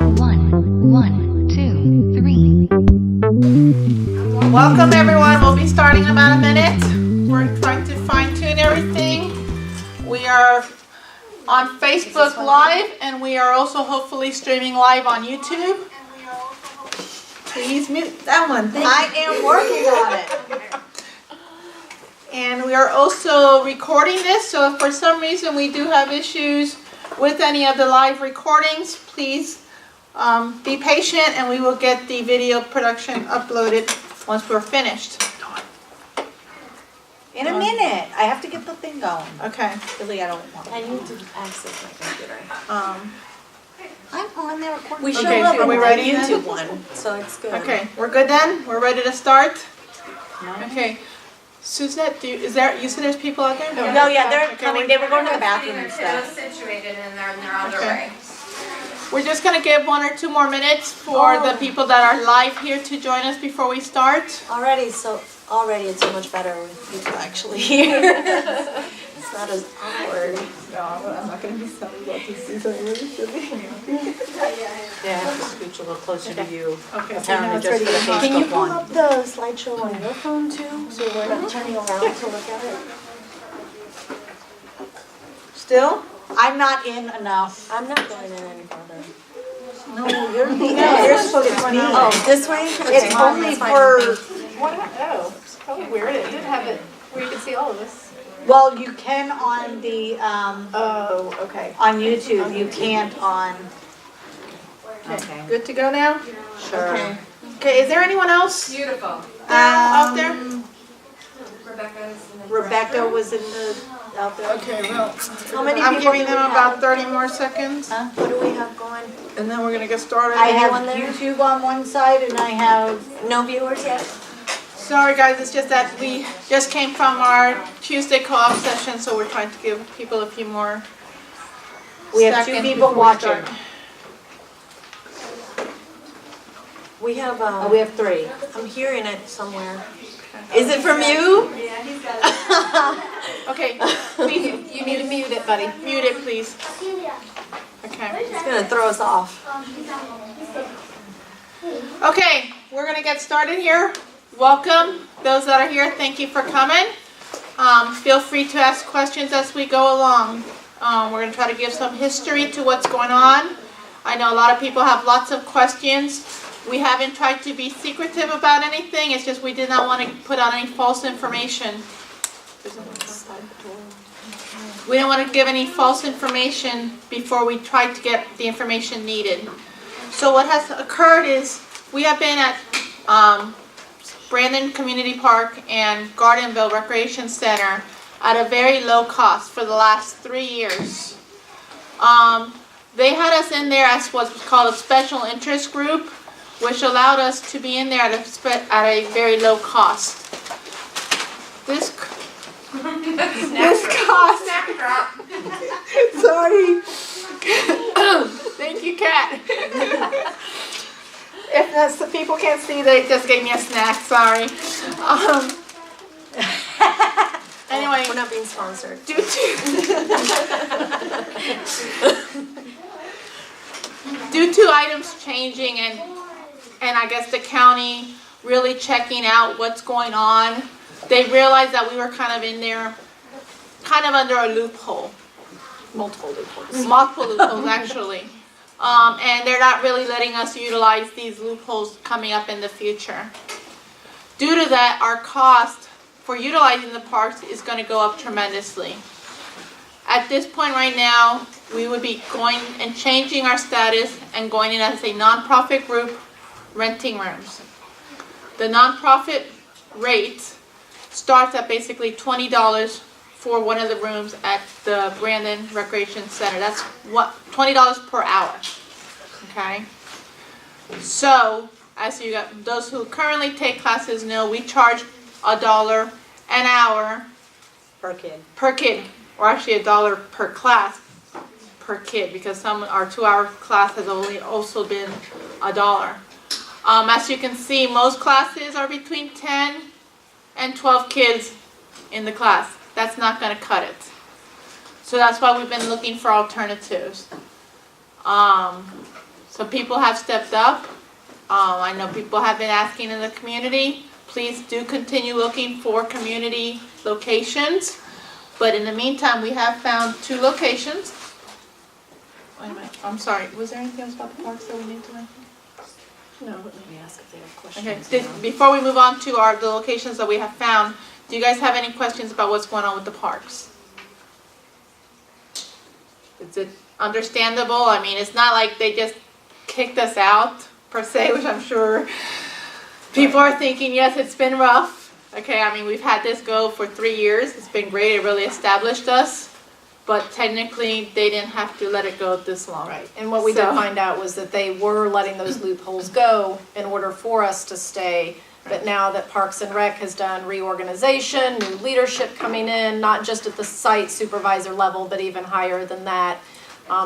One, two, three. Welcome everyone. We'll be starting in about a minute. We're trying to fine tune everything. We are on Facebook Live and we are also hopefully streaming live on YouTube. Please mute that one. I am working on it. And we are also recording this, so if for some reason we do have issues with any of the live recordings, please be patient and we will get the video production uploaded once we're finished. In a minute. I have to get the thing going. Okay. Really, I don't want I need to access my computer. I'm on there recording. We show Okay, up are on we the ready then? YouTube one, so it's good. Okay, we're good then? We're ready to start? No. Okay. Suzette, you said there's people out there? No, yeah, they're Okay, coming. They were going to the bathroom and It was stuff. situated and they're on their Okay. way. We're just gonna give 1 or 2 more minutes for the people that are live here to join us before we start. Already it's so much better with people actually here. It's not as awkward. No, I'm not gonna be sorry about this. These are really silly. Yeah, I have to scooch a little closer to you. Okay, so now Apparently it's just ready for the to go. Can you Facebook pull one. up the slideshow on your phone too? So we're not turning around to look at it? Still? I'm not in enough. I'm not going in any further. No, you're You're supposed to 20. Oh, this way? It's only for, What? Oh, it's probably weird. It did have it where you could see all of this. well, you can on the, Oh, okay. on YouTube. You can't on. Okay. Good to go now? Sure. Okay. Okay, is there anyone else Beautiful. out there? Rebecca was in the, out there. Okay, well, How many I'm people giving do them we about have? 30 more seconds, What do we have going? and then we're gonna get started. I have Anyone there? YouTube on one side and I have, No viewers yet? Sorry guys, it's just that we just came from our Tuesday co-op session, so we're trying to give people a few more we have 2 seconds people before we watching. start. We have Oh, we have 3. I'm hearing it somewhere. Is it from you? Okay, please, you need to mute it, buddy. Mute it, please. Okay. It's gonna throw us off. Okay, we're gonna get started here. Welcome, those that are here, thank you for coming. Feel free to ask questions as we go along. We're gonna try to give some history to what's going on. I know a lot of people have lots of questions. We haven't tried to be secretive about anything, it's just we did not want to put out any false information. We didn't want to give any false information before we tried to get the information needed. So what has occurred is we have been at Brandon Community Park and Gardenville Recreation Center at a very low cost for the last 3 years. They had us in there as what's called a special interest group, which allowed us to be in there at a very low cost. This cost. Snap drop. Sorry. Thank you, Kat. If that's the people can't see, they just gave me a snack. Sorry. Anyway, We're not being sponsored. due to items changing and I guess the county really checking out what's going on, they realized that we were kind of in there, kind of under a loophole. Multiple loopholes. Multiple loopholes, actually. And they're not really letting us utilize these loopholes coming up in the future. Due to that, our cost for utilizing the parks is going to go up tremendously. At this point right now, we would be going and changing our status and going in as a nonprofit group renting rooms. The nonprofit rate starts at basically $20 for one of the rooms at the Brandon Recreation Center. That's what $20 per hour. Okay. So, as you got those who currently take classes know, we charge $1 an hour Per kid. per kid, or actually $1 per class per kid, because our 2-hour class has only also been $1. As you can see, most classes are between 10 and 12 kids in the class. That's not going to cut it. So that's why we've been looking for alternatives. So people have stepped up. I know people have been asking in the community. Please do continue looking for community locations. But in the meantime, we have found 2 locations. Wait a minute, I'm sorry, was there anything else about the parks that we need to mention? No, but maybe ask if they have questions. Okay, before we move on to the locations that we have found, do you guys have any questions about what's going on with the parks? Is it understandable? I mean, it's not like they just kicked us out, per se, which I'm sure people are thinking, yes, it's been rough. Okay, I mean, we've had this go for 3 years. It's been great. It really established us. But technically, they didn't have to let it go this long. Right, and what we did find out was that they were letting those loopholes go in order for us to stay. But now that Parks and Rec has done reorganization, new leadership coming in, not just at the site supervisor level, but even higher than that.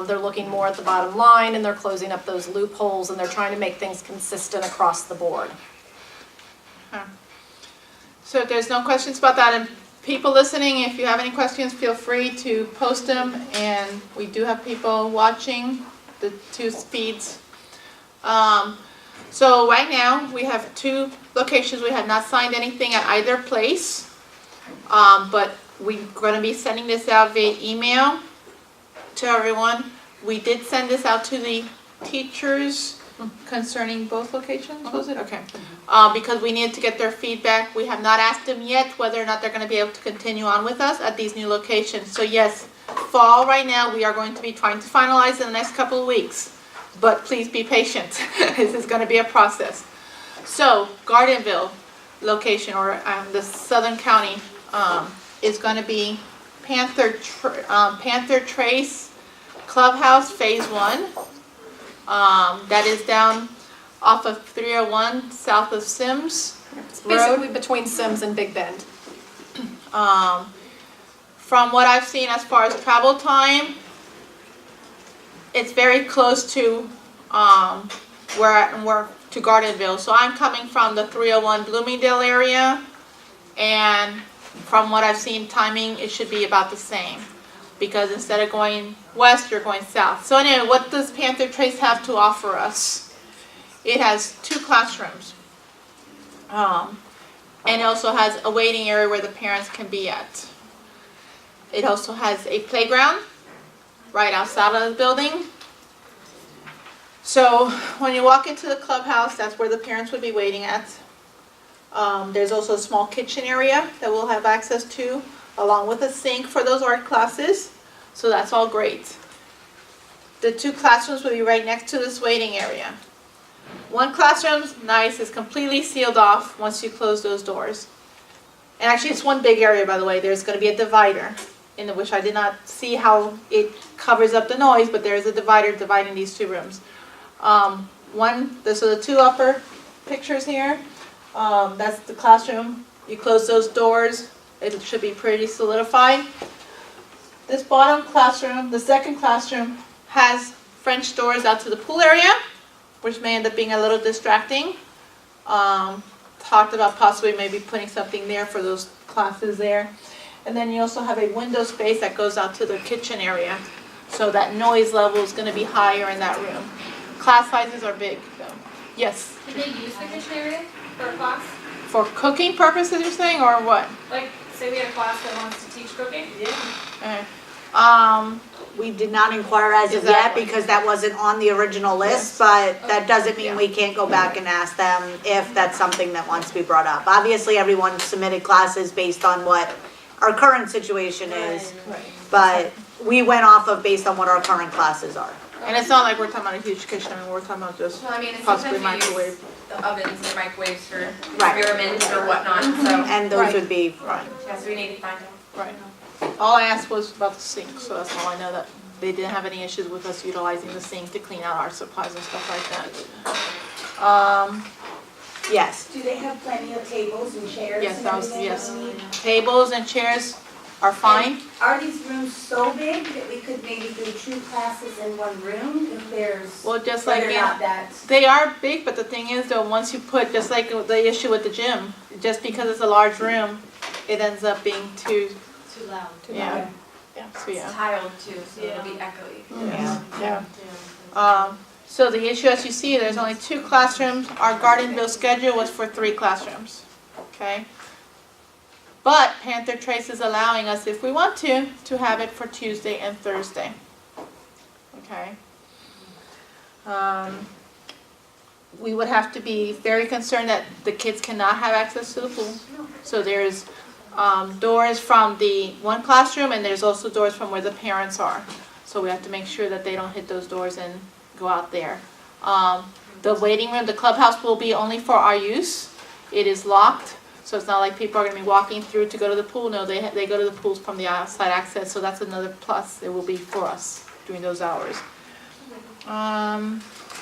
They're looking more at the bottom line, and they're closing up those loopholes, and they're trying to make things consistent across the board. So if there's no questions about that, and people listening, if you have any questions, feel free to post them, and we do have people watching the 2 feeds. So right now, we have 2 locations. We have not signed anything at either place, but we're going to be sending this out via email to everyone. We did send this out to the teachers concerning both locations, was it? Okay. Because we needed to get their feedback. We have not asked them yet whether or not they're going to be able to continue on with us at these new locations. So yes, fall right now, we are going to be trying to finalize in the next couple of weeks. But please be patient. This is going to be a process. So Gardenville location, or the Southern County, is going to be Panther Trace Clubhouse Phase 1. That is down off of 301 south of Sims It's Road. basically between Sims and Big Bend. From what I've seen as far as travel time, it's very close to where to Gardenville. So I'm coming from the 301 Bloomingdale area, and from what I've seen timing, it should be about the same. Because instead of going west, you're going south. So anyway, what does Panther Trace have to offer us? It has 2 classrooms. And it also has a waiting area where the parents can be at. It also has a playground right outside of the building. So when you walk into the clubhouse, that's where the parents would be waiting at. There's also a small kitchen area that we'll have access to, along with a sink for those art classes. So that's all great. The 2 classrooms will be right next to this waiting area. One classroom's nice, is completely sealed off once you close those doors. And actually it's one big area, by the way. There's going to be a divider, in which I did not see how it covers up the noise, but there is a divider dividing these 2 rooms. So the 2 upper pictures here, that's the classroom. You close those doors, it should be pretty solidified. This bottom classroom, the second classroom, has French doors out to the pool area, which may end up being a little distracting. Talked about possibly maybe putting something there for those classes there. And then you also have a window space that goes out to the kitchen area. So that noise level is going to be higher in that room. Class sizes are big, though. Yes? Can they use the kitchen area for a class? For cooking purposes, you're saying, or what? Like, say we had a class that wants to teach cooking? Okay. We did not inquire as of yet Exactly. because that wasn't on the original list, but that doesn't mean we can't go back and ask them if that's something that wants to be brought up. Obviously, everyone submitted classes based on what our current situation is, but we went off of based on what our current classes are. And it's not like we're talking about a huge kitchen, I mean, we're talking about just Well, I mean, and possibly sometimes we microwave. use the ovens and microwaves for Right. experiments or whatnot, so, And those would be, Right, yeah, so we need to find out. right. All I asked was about the sink, so that's all I know, that they didn't have any issues with us utilizing the sink to clean out our supplies and stuff like that. yes. Do they have plenty of tables and chairs? Yes, and that was, everything yes. that we need? Tables and chairs are fine. And are these rooms so big that we could maybe do 2 classes in one room if there's, Well, just or like, they're yeah, not that? they are big, but the thing is though, once you put, just like the issue with the gym, just because it's a large room, it ends up being too, Too loud. yeah, yeah, so It's yeah. tiled too, so it'll be echoey. Yeah, yeah. So the issue, as you see, there's only 2 classrooms. Our Gardenville schedule was for 3 classrooms, okay? But Panther Trace is allowing us, if we want to have it for Tuesday and Thursday, okay? We would have to be very concerned that the kids cannot have access to the pool. So there's doors from the one classroom, and there's also doors from where the parents are. So we have to make sure that they don't hit those doors and go out there. The waiting room, the clubhouse will be only for our use. It is locked, so it's not like people are going to be walking through to go to the pool. No, they go to the pools from the outside access, so that's another plus. It will be for us during those hours.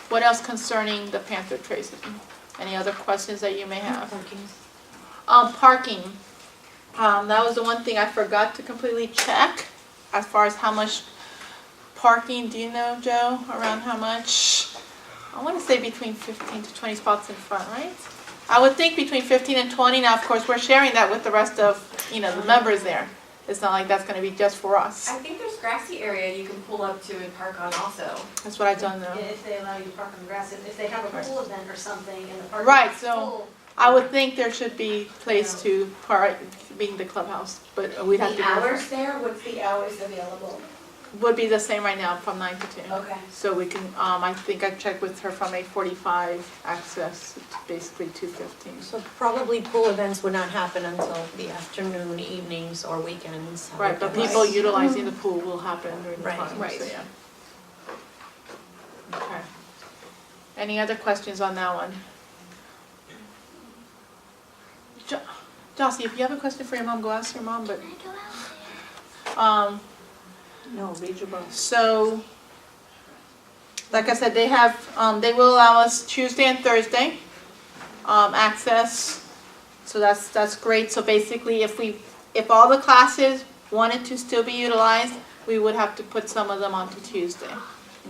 What else concerning the Panther Trace? Any other questions that you may have? Parking. That was the one thing I forgot to completely check as far as how much parking. Do you know, Joe, around how much? I want to say between 15 to 20 spots in front, right? I would think between 15 and 20. Now, of course, we're sharing that with the rest of, the members there. It's not like that's going to be just for us. I think there's grassy area you can pull up to and park on also. That's what I don't know. If they allow you to park on the grass, if they have a pool event or something and the parking Right, lot's so full. I would think there should be place to park, being the clubhouse, but we'd have to. The hours there, what's the hours available? Would be the same right now, from 9 to 2. Okay. So we can, I think I checked with her from 8:45 access, to basically 2:15. So probably pool events would not happen until the afternoon, evenings, or weekends. Right, but weekends. people utilizing the pool will happen during the Right, time, right. so yeah. Okay. Any other questions on that one? Jossie, if you have a question for your mom, go ask your mom, but. No, read your book. So, like I said, they will allow us Tuesday and Thursday, access. So that's great. So basically, if all the classes wanted to still be utilized, we would have to put some of them onto Tuesday,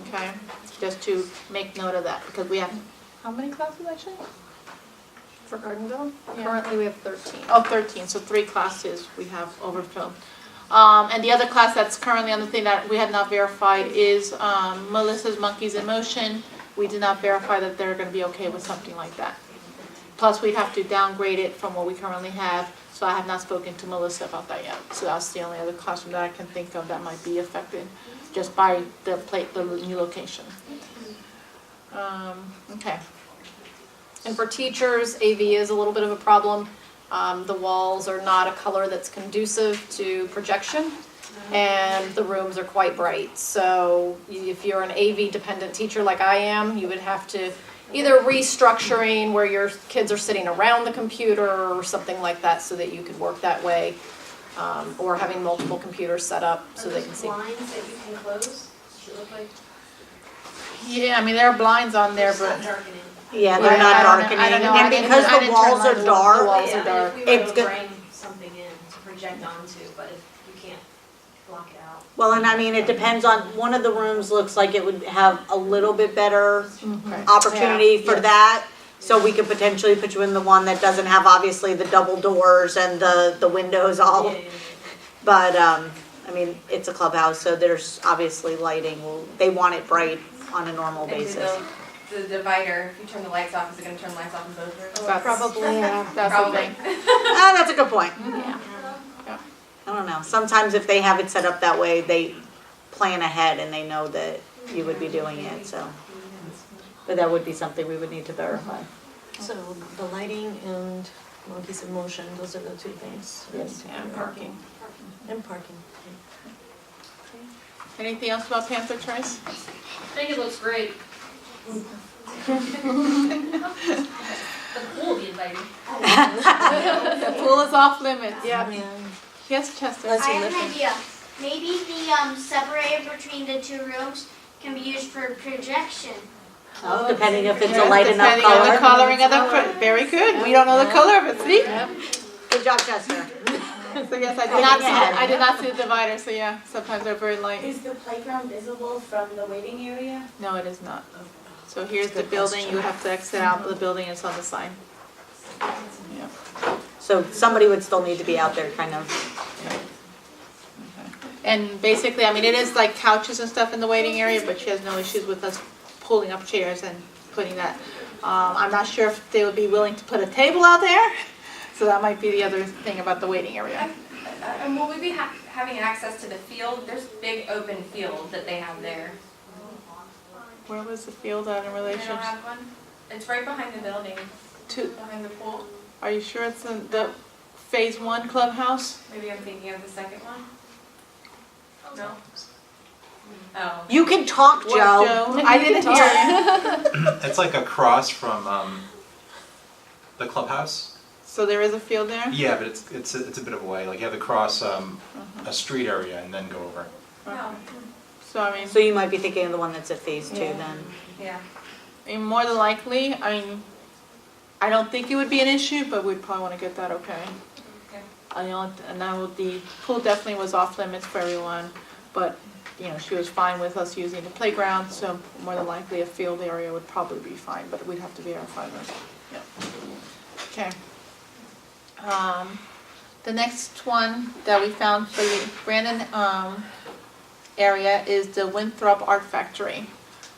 okay? Just to make note of that, because we have, how many classes actually? For Gardenville, Yeah. currently we have 13. Oh, 13, so 3 classes we have overfilled. And the other class that's currently on the thing that we had not verified is Melissa's Monkeys in Motion. We did not verify that they're going to be okay with something like that. Plus, we'd have to downgrade it from what we currently have, so I have not spoken to Melissa about that yet. So that's the only other classroom that I can think of that might be affected just by the new location. Okay. And for teachers, AV is a little bit of a problem. The walls are not a color that's conducive to projection, and the rooms are quite bright. So if you're an AV dependent teacher like I am, you would have to either restructuring where your kids are sitting around the computer or something like that so that you could work that way, or having multiple computers set up so they can see. Blinds that you can close, does it look like? Yeah, I mean, there are blinds on there, It's not but darkening. Yeah, Yeah, they're not I don't know. darkening, I don't know. and I didn't- because I the didn't turn walls are lights on. dark. The walls are Yeah, dark. if we It's were to good. bring something in to project onto, but if you can't block it out. Well, and I mean, it depends on, one of the rooms looks like it would have a little bit better Okay. opportunity for Yeah. that. So we could potentially put you in the one that doesn't have obviously the double doors and the windows all. Yeah. But, I mean, it's a clubhouse, so there's obviously lighting. Well, they want it bright on a normal And do basis. the divider, if you turn the lights off, is it gonna turn the lights off in both rooms? That's- Probably, yeah. That's the Probably. thing. Ah, that's a good point. Yeah. I don't know. Sometimes if they have it set up that way, they plan ahead and they know that you would be doing it, so. But that would be something we would need to verify. So the lighting and monkeys in motion, those are the 2 things. Yes. And parking. And parking. Anything else about Panther Trace? I think it looks great. The pool will be inviting. The pool is off limits. Yeah. Yes, Chester? Let's I see, have an listen. idea. Maybe the separator between the 2 rooms can be used for projection. Well, depending if it's a Yeah, light enough depending on the color. coloring of the, very good. We don't know the color of it, see? Good job, Chester. So yes, I did not see the divider, so yeah, sometimes they're very light. Is the playground visible from the waiting area? No, it is not. So here's the building, you have to exit out of the building, it's on the sign. Yeah. So somebody would still need to be out there kind of. And basically, I mean, it is like couches and stuff in the waiting area, but she has no issues with us pulling up chairs and putting that. I'm not sure if they would be willing to put a table out there, so that might be the other thing about the waiting area. And will we be having access to the field? There's big open field that they have there. Where was the field out in They relation don't have one? It's right behind the building, to? behind the pool. Are you sure it's in the phase 1 clubhouse? Maybe I'm thinking of the second one? No? Oh. You can talk, Joe. Joe, I didn't hear you. It's like across from the clubhouse. So there is a field there? Yeah, but it's a bit of a way. Like you have to cross a street area and then go over. Oh, So I mean, So you might be thinking of the one that's at phase 2 then. yeah. more than likely, I mean, I don't think it would be an issue, but we'd probably want to get that okay. Okay. And now the pool definitely was off limits for everyone, but, you know, she was fine with us using the playground, so more than likely a field area would probably be fine, but we'd have to verify that. Yeah. Okay. The next one that we found for the Brandon area is the Winthrop Art Factory.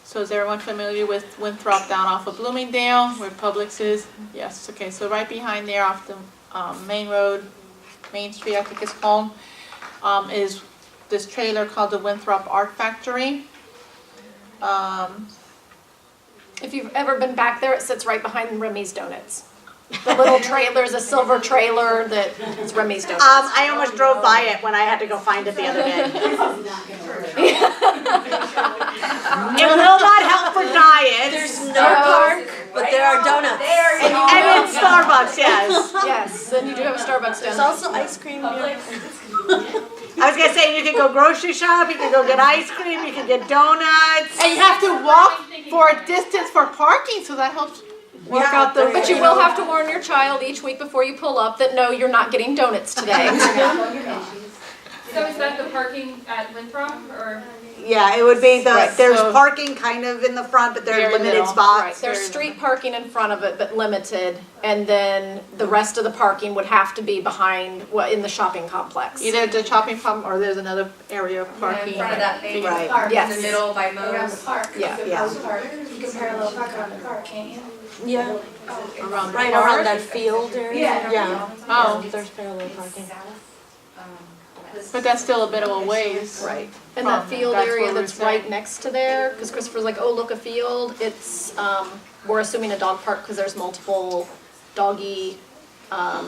So is everyone familiar with Winthrop down off of Bloomingdale, where Publix is? Yes, okay, so right behind there off the main road, Main Street, I think it's called, is this trailer called the Winthrop Art Factory. If you've ever been back there, it sits right behind Remy's Donuts. The little trailer's a silver trailer that is Remy's Donuts. I almost drove by it when I had to go find it the other day. It will not help for diets. There's no park, but there are donuts. And it's Starbucks, yes. Yes, and you do have a Starbucks There's down also ice cream here. I was gonna say, you can go grocery shop, you can go get ice cream, you can get donuts. And you have to walk for a distance for parking, so that helps work Yeah, out the. But you will have to warn your child each week before you pull up that no, you're not getting donuts today. So is that the parking at Winthrop, or? Yeah, it would be Right, there's so- parking kind of in the front, but there are Very limited little. Right, spots. there's street parking in front of it, but limited, and then the rest of the parking would have to be behind, in the shopping complex. Either the shopping pump or there's another area of parking. In front of that big Right. park in Yes. the middle by Around Mo's. the park. Yeah. Yeah. You can parallel park around the park, can't you? Yeah, Around the right park. around that field area. Yeah. Oh, There's parallel parking. but that's still a bit of a ways. Right, and that field That's area what we're that's saying. right next to there, because Christopher's like, oh, look, a field, it's, we're assuming a dog park, because there's multiple doggy,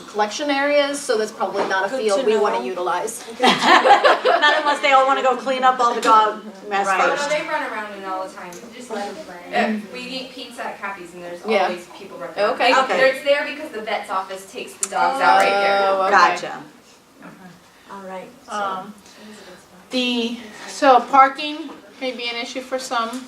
collection areas, so that's probably not a Good field to we want know. to utilize. Not unless they all wanna go clean up all the dog mess Right. No, first. they run around it all the time. Just let them play. We eat pizza at Cappy's and there's Yeah. always people running around. Okay. Okay. It's there because the vet's office takes the dogs out right there. Oh, okay. Gotcha. All right. So parking may be an issue for some,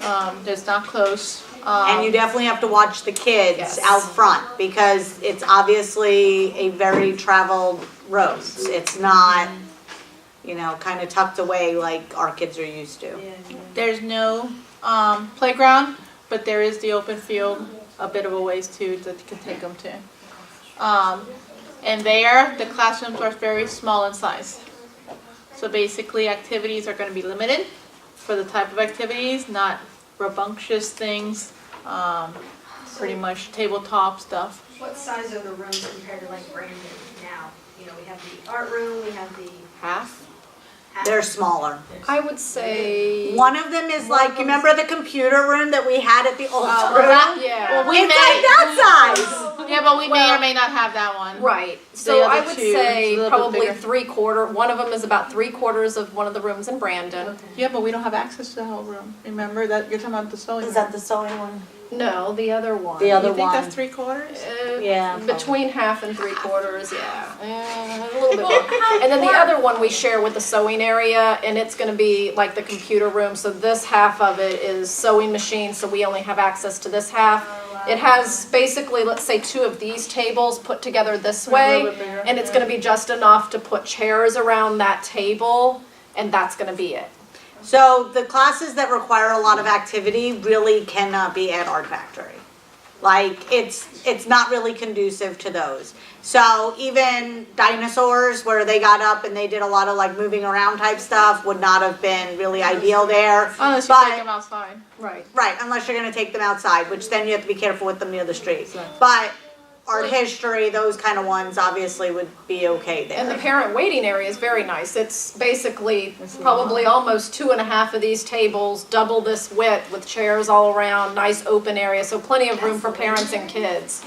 that's not close. And you definitely have to watch the kids Yes. out front, because it's obviously a very traveled road. It's not, kinda tucked away like our kids are used to. There's no playground, but there is the open field, a bit of a ways too that you can take them to. And there, the classrooms are very small in size. So basically, activities are going to be limited for the type of activities, not rambunctious things, pretty much tabletop stuff. What size are the rooms compared to like Brandon now? You know, we have the art room, we have the. Half? They're smaller. I would say. One of them is like, you remember the computer room that we had at the old Well, room? Yeah. Well, we It's may, like that size. yeah, but we may Well- or may not have that one. Right, so other I would two is a say little bit probably bigger. 3/4, one of them is about 3/4 of one of the rooms in Brandon. Yeah, but we don't have access to the whole room. Remember that you're talking about the sewing room. Is that the sewing one? No, the other one. The other You think one. that's 3/4? Yeah. Between half and 3/4, yeah, a little bit more. And then the other one we share with the sewing area, and it's gonna be like the computer room, so this half of it is sewing machine, so we only have access to this half. It has basically, let's say, 2 of these tables put together this way, little bit bigger, and it's gonna be just enough to put chairs around that table, and that's gonna be it. So the classes that require a lot of activity really cannot be at Art Factory. Like, it's not really conducive to those. So even dinosaurs, where they got up and they did a lot of like moving around type stuff, would not have been really ideal there. Unless you But- take them outside. Right. Right, unless you're gonna take them outside, which then you have to be careful with them near the street. But art history, those kind of ones obviously would be okay And the there. parent waiting area is very nice. It's basically probably almost 2.5 of these tables, double this width with chairs all around, nice open area, so plenty of room for parents and kids.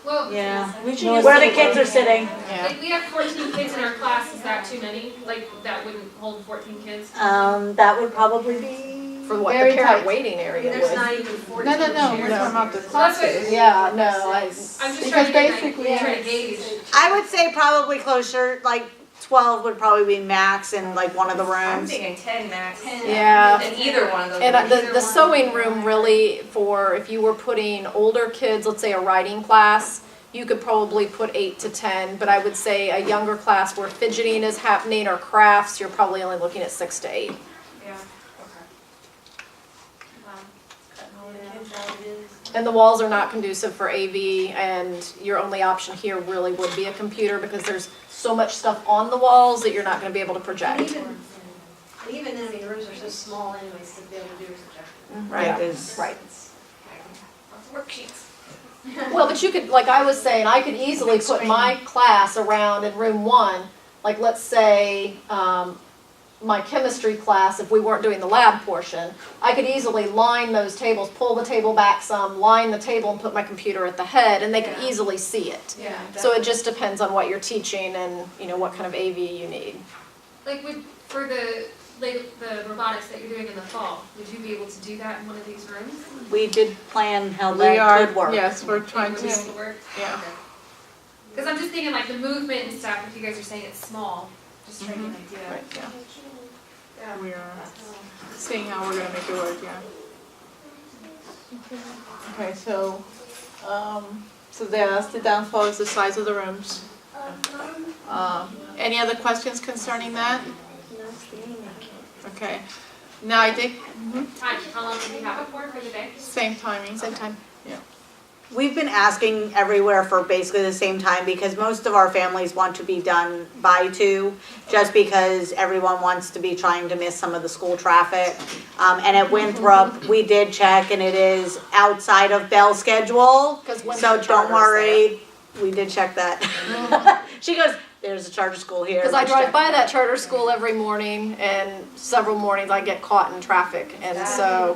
Well, Yeah. Where Where the kids are sitting. Yeah. like we have 14 kids in our class, is that too many? Like, that wouldn't hold 14 kids? That would probably be. For what the Very parent tight. waiting area There's would. not even 14 No, we're talking chairs. about the So that's classes. what, Yeah, no, I'm just Because trying to get, basically, like, trying to gauge. I would say probably closer, like 12 would probably be max in like one of the I'm rooms. thinking 10 max. Yeah. In either one of those. And rooms. the sewing room really, for if you were putting older kids, let's say a writing class, you could probably put 8 to 10, but I would say a younger class where fidgeting is happening or crafts, you're probably only looking at 6 to 8. Yeah, And the walls are not conducive for AV, and your only option here really would be a computer because there's so much stuff on the walls that you're not gonna be able to project. Even then, the rooms are so small anyways to be able to do a projector. Right, Is- right. Worksheets. Well, but you could, like I was saying, I could easily put my class around in room 1, like let's say, my chemistry class, if we weren't doing the lab portion, I could easily line those tables, pull the table back some, line the table and put my computer at the head, and they could Yeah. easily see it. Yeah. So it just depends on what you're teaching and, you know, what kind of AV you need. Like for the robotics that you're doing in the fall, would you be able to do that in one of these rooms? We did plan how we that are, could work. yes, we're trying Would be able to, to work? yeah. Because I'm just thinking like the movement and stuff, if you guys are saying it's small, just trying to get an idea. Right, yeah. We are seeing how we're gonna make it work, yeah. Okay, so that's the downfall, is the size of the rooms. Any other questions concerning that? Okay, now I did, Time, how long do we have it for the day? same timing. Same time. We've been asking everywhere for basically the same time because most of our families want to be done by 2, just because everyone wants to be trying to miss some of the school traffic. And at Winthrop, we did check and it is outside of Bell's schedule. 'Cause Winthrop So don't Charter's worry, we did check that. She goes, there's a charter school here. Because I let's drive check by that charter school every morning, and several mornings I get caught in traffic, and so,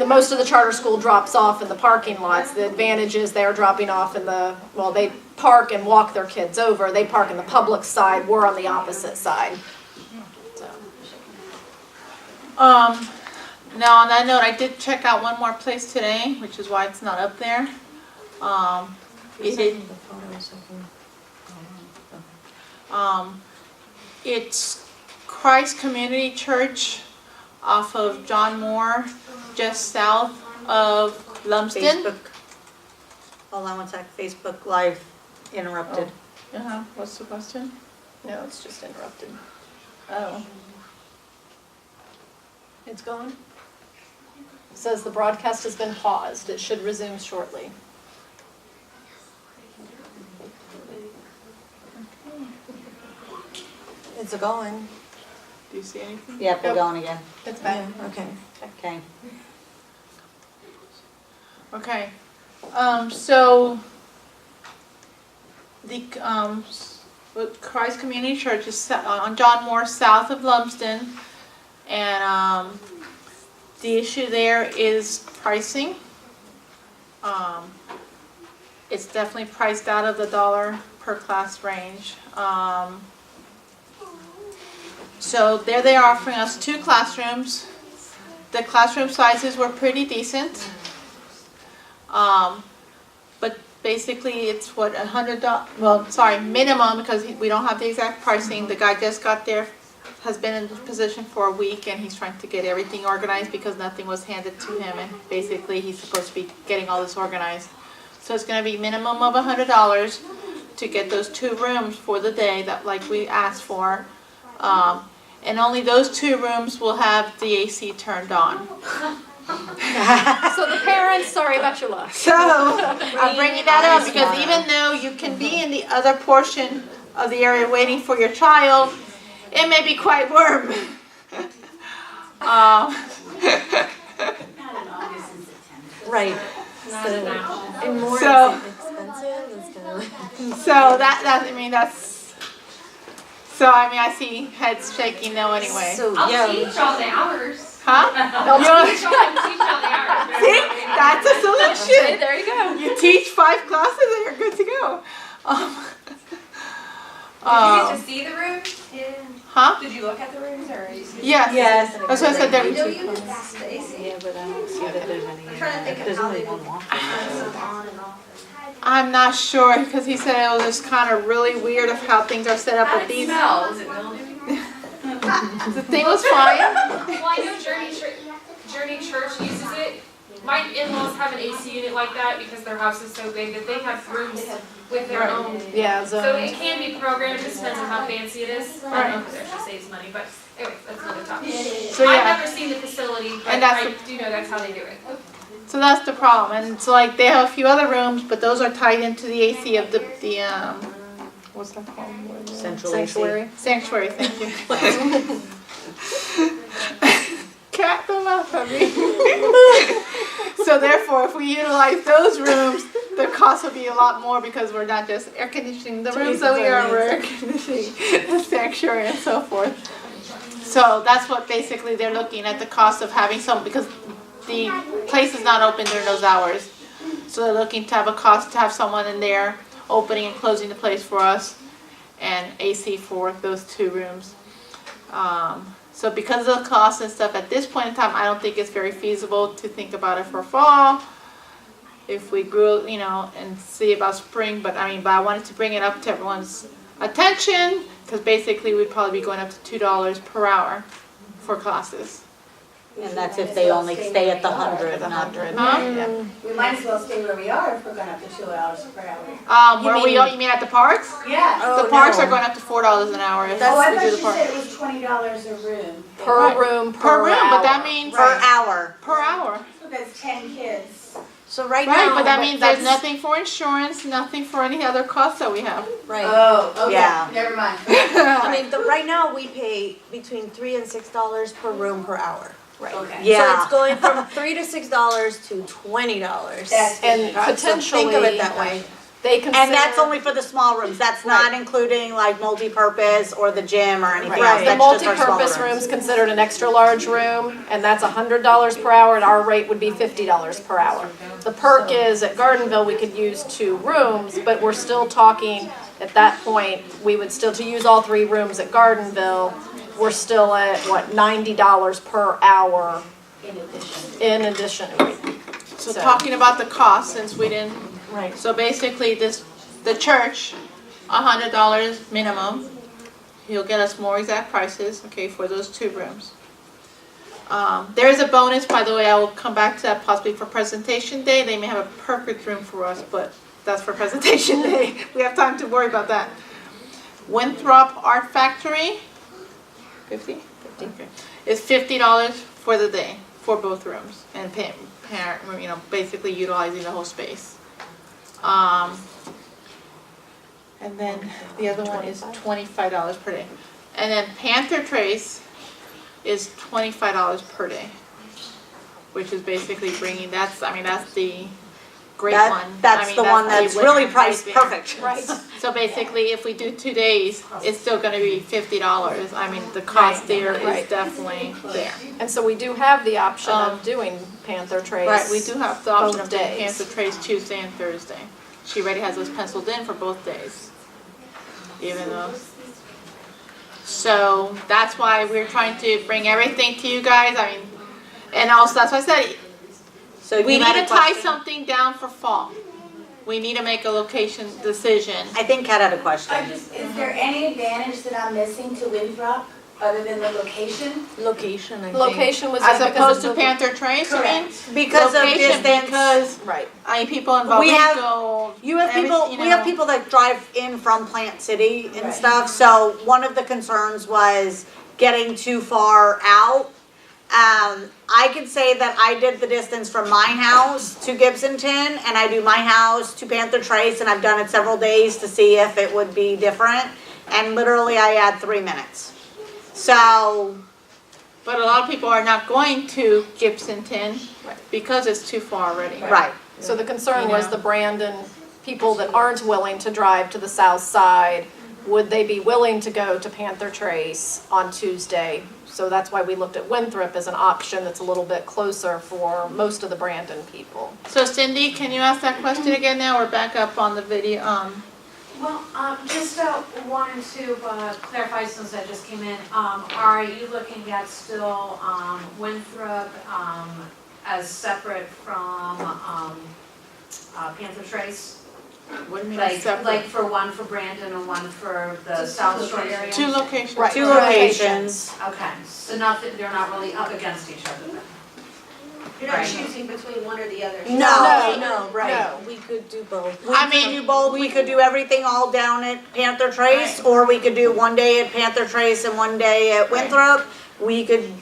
most of the charter school drops off in the parking lots. The advantage is they're dropping off in they park and walk their kids over. They park in the public side, we're on the opposite side. So, Now on that note, I did check out one more place today, which is why it's not up there. It's Christ Community Church off of John Moore, just south of Lumsden. Facebook. Hold on one sec, Facebook Live interrupted. What's the question? no, it's just interrupted. Oh. It's gone? It says the broadcast has been paused. It should resume shortly. It's going. Do you see anything? Yep, we're going again. It's back. Okay. Okay. Okay, so the Christ Community Church is on John Moore, south of Lumsden, and the issue there is pricing. It's definitely priced out of the $1 per class range. So there they are offering us 2 classrooms. The classroom sizes were pretty decent. But basically it's what, $100, minimum, because we don't have the exact pricing. The guy just got there, has been in the position for a week, and he's trying to get everything organized because nothing was handed to him, and basically he's supposed to be getting all this organized. So it's gonna be minimum of $100 to get those 2 rooms for the day that like we asked for. And only those 2 rooms will have the AC turned on. So the parents Karen, sorry about your loss. So, I'm bringing that up because even though you can be in the other portion of the area waiting for your child, it may be quite warm. Not in August and September. Right. Not now. And more So- expensive, it's kind of. So that, I mean, that's, so I mean, I see heads shaking no anyway. So, I'll yeah. teach all the hours. Huh? I'll teach all the hours. See, that's a solution. There you go. You teach 5 classes and you're good to go. Did you get to see the rooms? Huh? Did you look at the rooms or? Yes. Yes. That's what I said there. No, you can Stacy. Yeah, but I don't see that there's any. I'm trying to think of how they would On and off. I'm not sure because he said it was just kind of really weird of how things are set up How with did it these. smell? Was it mildew? The thing was fine. Well, I know Journey Church uses it. My in-laws have an AC unit like that because their house is so big that they have rooms with their own. Yeah, So so, it can be programmed, it just depends on how fancy it is. I don't know if it actually saves money, but anyway, that's another topic. So I've yeah, never seen the facility, but And that's I do know that's how they do it. so that's the problem. And so like they have a few other rooms, but those are tied into the AC of the what's that called? Central AC. sanctuary. Sanctuary. Thank you. Cat them up at me. So therefore, if we utilize those rooms, the cost will be a lot more because we're not just air conditioning the rooms that we are, we're air conditioning the sanctuary and so forth. So that's what basically they're looking at, the cost of having some, because the place is not open during those hours. So they're looking to have a cost to have someone in there opening and closing the place for us and AC for those 2 rooms. So because of the cost and stuff at this point in time, I don't think it's very feasible to think about it for fall. If we grew, and see about spring, but I wanted to bring it up to everyone's attention because basically we'd probably be going up to $2 per hour for classes. And that's if they only stay at the 100, not 100. Huh? We might as well stay where we are if we're going up to $2 per hour. You mean at the parks? Yeah. The parks are going up to $4 an hour if Oh, I we thought do you the park. said it was $20 a room. Per room, Per room, but that hour. means per hour. per hour. So that's 10 kids. So right Right, now. but that means there's that's- nothing for insurance, nothing for any other costs that we have. Right. Oh, okay, Yeah. never mind. I mean, right now we pay between $3 and $6 per room per hour. Right. Okay. Yeah. So it's going from $3 to $6 to $20. That's And good. potentially. Think of it that way. They consider. And that's only for the small rooms. That's not including like multi-purpose or the gym or anything else. Right, the That's just our smaller multi-purpose rooms. room's considered an extra large room, and that's $100 per hour, and our rate would be $50 per hour. The perk is, at Gardenville, we could use 2 rooms, but we're still talking, at that point, we would still, to use all 3 rooms at Gardenville, we're still at, $90 per hour in addition. So talking about the cost, since we didn't, Right. so basically the church, $100 minimum. He'll get us more exact prices, okay, for those 2 rooms. There is a bonus, by the way, I will come back to that possibly for presentation day. They may have a perfect room for us, but that's for presentation day. We have time to worry about that. Winthrop Art Factory, 50? 50. Okay. It's $50 for the day for both rooms and basically utilizing the whole space. And then the other one is $25 per day. And then Panther Trace is $25 per day, which is basically bringing, that's the great one. That's the one that's really priced there. perfect. Right. So basically, if we do 2 days, it's still gonna be $50. The cost there is Right. definitely there. And so we do have the option of doing Panther Trace. Right, we do have the option both of doing days. Panther Trace Tuesday and Thursday. She already has those penciled in for both days. Even though. So that's why we're trying to bring everything to you guys. And also that's why I said, So we you need had to a tie question? something down for fall. We need to make a location decision. I think Kat had a question. Is there any advantage that I'm missing to Winthrop other than the location? Location, I think. Location was. As because opposed of to the- Panther Trace, you mean? Because of Location, distance. because Right. people in We have- Vallejo. You have people, we have people that drive in from Plant City and Right. stuff, so one of the concerns was getting too far out. I could say that I did the distance from my house to Gibsonton, and I do my house to Panther Trace, and I've done it several days to see if it would be different, and literally I add 3 minutes. So, But a lot of people are not going to Gibsonton because it's too far already. right. So the concern was the Brandon people that aren't willing to drive to the south side, would they be willing to go to Panther Trace on Tuesday? So that's why we looked at Winthrop as an option that's a little bit closer for most of the Brandon people. So Cindy, can you ask that question again now? We're back up on the video. Well, just wanted to clarify since I just came in, are you looking at still Winthrop as separate from Panther Trace? What do you mean Like separate? for one for Brandon and one for the South Shore area? Two locations. Right. Two locations. Okay, so nothing, they're not really up against each other then? You're not Right. choosing between one or the other. No. right. We could do both. I mean, do both. We could do everything all down at Panther Trace, or we could do one day at Panther Trace and one day at Winthrop. We could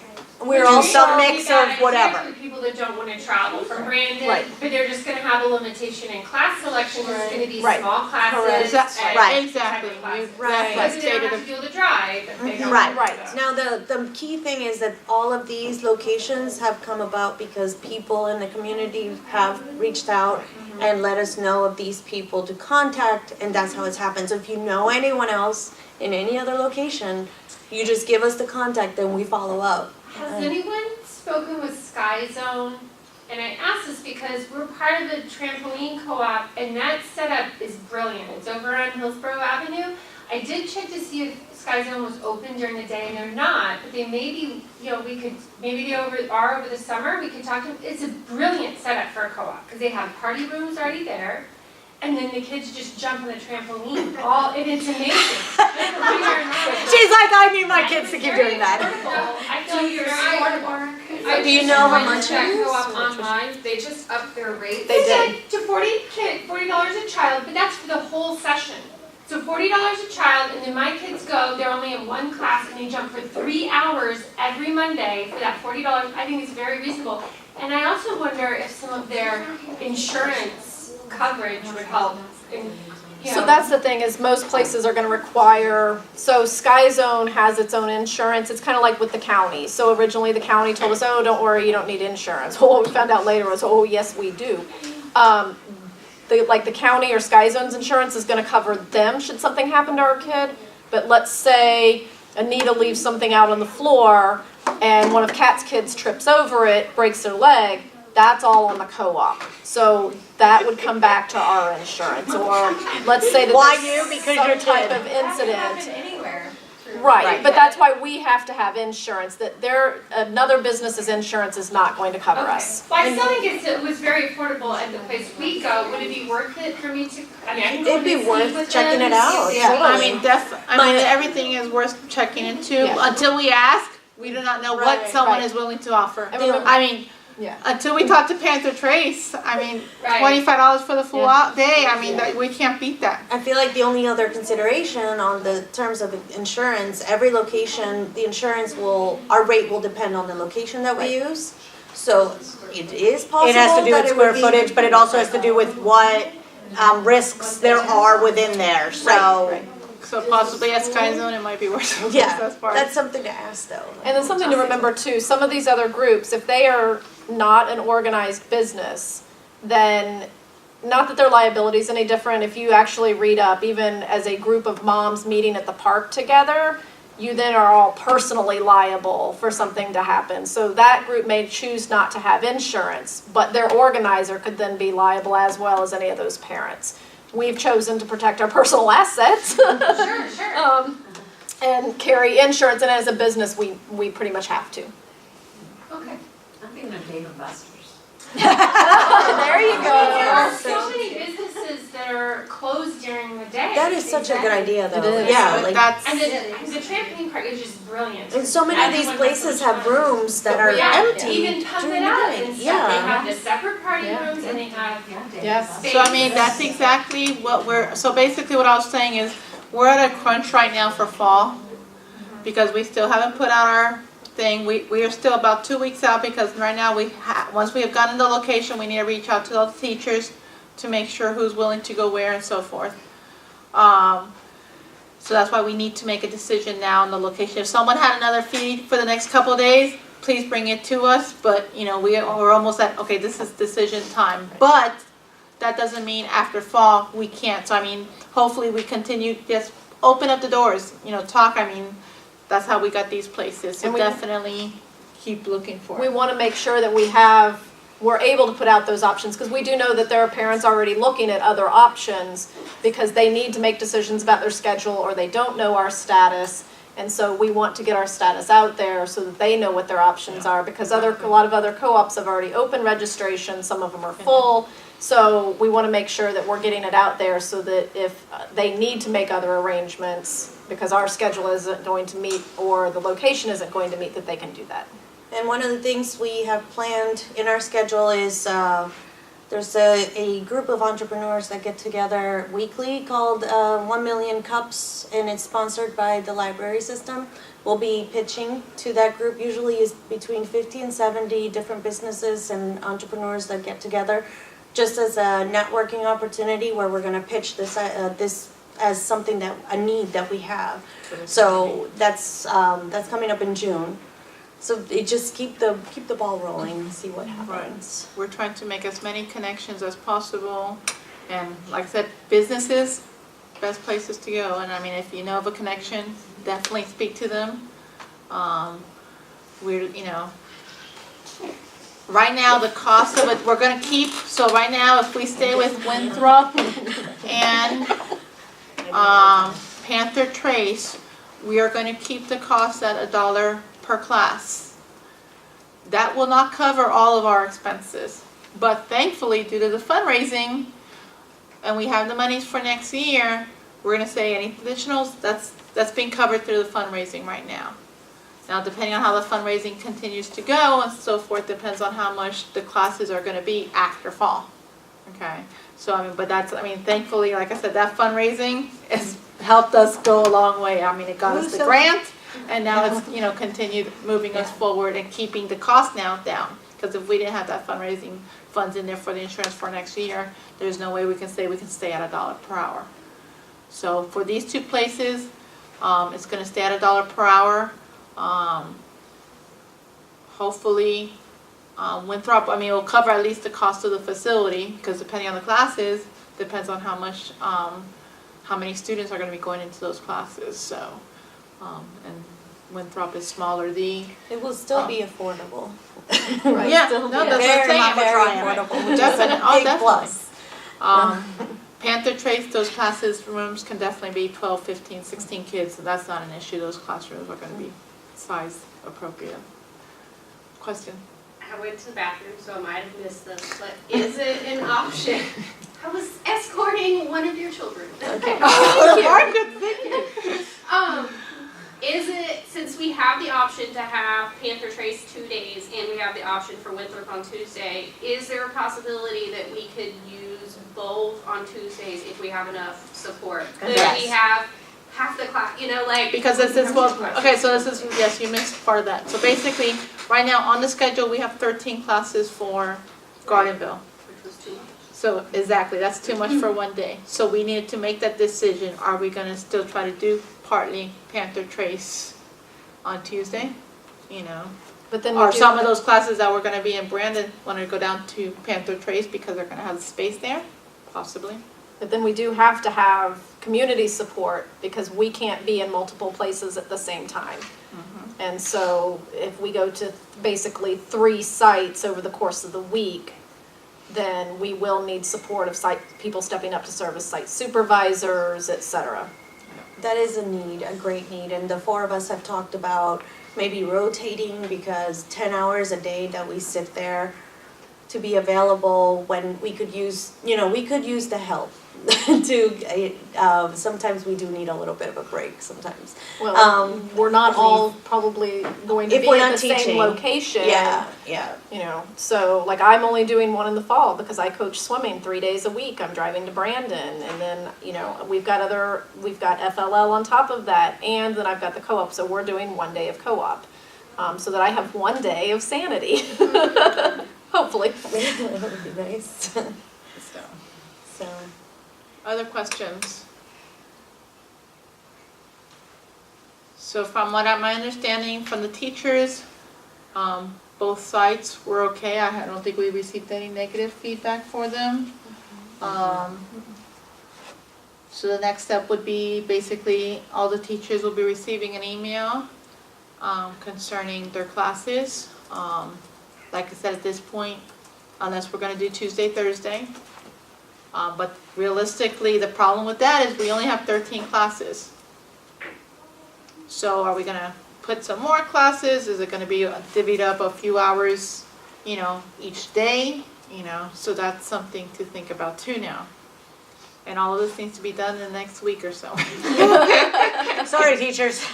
We're do also, some mix of whatever. For people that don't wanna travel from Brandon, Right. but they're just gonna have a limitation in class selection, because it's gonna be Right. small classes. Correct. and Right. Exactly. type of You- class. Right. that's Because they don't stated have to do the drive if they don't. Right. Right. now the key thing is that all of these locations have come about because people in the community have reached out and let us know of these people to contact, and that's how it's happened. So if you know anyone else in any other location, you just give us the contact and we follow up. Has anyone spoken with Sky Zone? And I ask this because we're part of the trampoline co-op, and that setup is brilliant. It's over on Hillsborough Avenue. I did check to see if Sky Zone was open during the day, and they're not. But they may be, maybe they are over the summer. We could talk to them. It's a brilliant setup for a co-op because they have party rooms already there. And then the kids just jump on the trampoline, and it's amazing. She's like, I need my kids to keep doing that. I feel you're affordable. Do you know how much that it is? co-op online, they just upped their rates. They did. To $40 a child, but that's for the whole session. So $40 a child, and then my kids go, they're only in one class, and they jump for 3 hours every Monday for that $40. I think it's very reasonable. And I also wonder if some of their insurance coverage would help. So that's the thing, is most places are gonna require, so Sky Zone has its own insurance, it's kinda like with the county. So originally the county told us, oh, don't worry, you don't need insurance. Well, what we found out later was, oh, yes, we do. The county or Sky Zone's insurance is gonna cover them should something happen to our kid. But let's say Anita leaves something out on the floor and one of Kat's kids trips over it, breaks their leg, that's all on the co-op. So that would come back to our insurance, or let's say that Why there's you? Because some your type kid. of incident. Anywhere. Right, but that's why we have to have insurance, that another business's insurance is not going to cover us. Well, I still think it was very affordable at the place we go. Would it be worth it for me to, I can go It'd be and see worth with checking them, it see if out, they yeah. have- I mean, everything is worth checking into. Yeah. Until we ask, we do not know what Right, someone right. is willing to offer. And remember- I mean, Yeah. until we talk to Panther Trace, I mean, Right. $25 for the full Yeah. out day, I mean, we can't beat that. I feel like the only other consideration on the terms of insurance, every location, the insurance our rate will depend on the location that we use. So it is possible It has to do that with it would square be- footage, but it also has to do with what risks there are within there, so. Right. So possibly at Sky Zone, it might be worth it. Yeah, That's part. that's something to ask though. And then something to remember too, some of these other groups, if they are not an organized business, then not that their liability is any different. If you actually read up, even as a group of moms meeting at the park together, you then are all personally liable for something to happen. So that group may choose not to have insurance, but their organizer could then be liable as well as any of those parents. We've chosen to protect our personal assets. Sure. And carry insurance, and as a business, we pretty much have to. Okay. I'm thinking of Dave and Buster's. There you There are go. so many businesses that are closed during the day. That is such a good idea though. It is. Yeah, But like, that's, And the trampoline park is just brilliant. and so many of these Everyone has places so much have fun. rooms that are Yeah, empty. even tons during it the out day. and stuff. Yeah. They have the separate party Yeah. rooms and they have Yes. space. so I mean, that's exactly what so basically what I was saying is, we're at a crunch right now for fall, because we still haven't put out our thing, we are still about 2 weeks out because right now once we have gotten the location, we need to reach out to all the teachers to make sure who's willing to go where and so forth. So that's why we need to make a decision now on the location. If someone had another feed for the next couple of days, please bring it to us. But we're almost at, okay, this is decision time. But that doesn't mean after fall we can't. So I mean, hopefully we continue, just open up the doors, talk. I mean, that's how we got these places. So definitely keep looking for it. We want to make sure that we're able to put out those options, because we do know that there are parents already looking at other options because they need to make decisions about their schedule or they don't know our status. And so we want to get our status out there so that they know what their options are, because a lot of other co-ops have already opened registration, some of them are full. So we want to make sure that we're getting it out there so that if they need to make other arrangements because our schedule isn't going to meet or the location isn't going to meet, that they can do that. And one of the things we have planned in our schedule is there's a group of entrepreneurs that get together weekly called 1 Million Cups, and it's sponsored by the library system. We'll be pitching to that group. Usually is between 50 and 70 different businesses and entrepreneurs that get together just as a networking opportunity where we're going to pitch this as something a need that we have. So that's coming up in June. So it just keep the ball rolling and see what happens. We're trying to make as many connections as possible, and like I said, businesses, best places to go. And I mean, if you know of a connection, definitely speak to them. Right now the cost of it, we're going to keep. So right now, if we stay with Winthrop and Panther Trace, we are going to keep the cost at $1 per class. That will not cover all of our expenses, but thankfully due to the fundraising and we have the monies for next year, we're going to say any additionals that's being covered through the fundraising right now. Now depending on how the fundraising continues to go and so forth, depends on how much the classes are going to be after fall. Okay, so thankfully, like I said, that fundraising has helped us go a long way. I mean, it got us the grant. And now it's, continued moving us forward and keeping the cost now down. Because if we didn't have that fundraising funds in there for the insurance for next year, there's no way we can say we can stay at $1 per hour. So for these two places, it's going to stay at $1 per hour. Hopefully, Winthrop, will cover at least the cost of the facility, because depending on the classes, depends on how many students are going to be going into those classes. So. And Winthrop is smaller. It will still be affordable. Right? Yeah, that's what I'm saying. Affordable. Definitely, Big plus. Panther Trace, those classes rooms can definitely be 12, 15, 16 kids. So that's not an issue. Those classrooms are going to be size appropriate. Question? I went to the bathroom, so I might have missed this, but is it an option? I was escorting one of your children. Okay. Thank you. Is it, since we have the option to have Panther Trace 2 days and we have the option for Winthrop on Tuesday, is there a possibility that we could use both on Tuesdays if we have enough support? Could we have half the class, Because this is, yes, you missed part of that. So basically, right now on the schedule, we have 13 classes for Gardenville. Which was too much. So exactly, that's too much for one day. So we needed to make that decision. Are we going to still try to do partly Panther Trace on Tuesday? But then or some of those classes that were going to be in Brandon want to go down to Panther Trace because they're going to have the space there? Possibly. But then we do have to have community support because we can't be in multiple places at the same time. Mm-hmm. And so if we go to basically 3 sites over the course of the week, then we will need support of people stepping up to serve as site supervisors, etc. That is a great need, and the 4 of us have talked about maybe rotating, because 10 hours a day that we sit there to be available when we could use the help. Sometimes we do need a little bit of a break sometimes. Well, we're not all probably going to be at the same location. Yeah. So like I'm only doing one in the fall because I coach swimming 3 days a week. I'm driving to Brandon, and then we've got FLL on top of that, and then I've got the co-op. So we're doing 1 day of co-op. so that I have one day of sanity. Hopefully. That would be nice. So. Other questions? So from what my understanding from the teachers, both sites were okay. I don't think we received any negative feedback for them. So the next step would be basically all the teachers will be receiving an email concerning their classes. Like I said, at this point, unless we're going to do Tuesday, Thursday. But realistically, the problem with that is we only have 13 classes. So are we going to put some more classes? Is it going to be divvied up a few hours, each day? So that's something to think about too now. And all of this needs to be done in the next week or so. Sorry, teachers.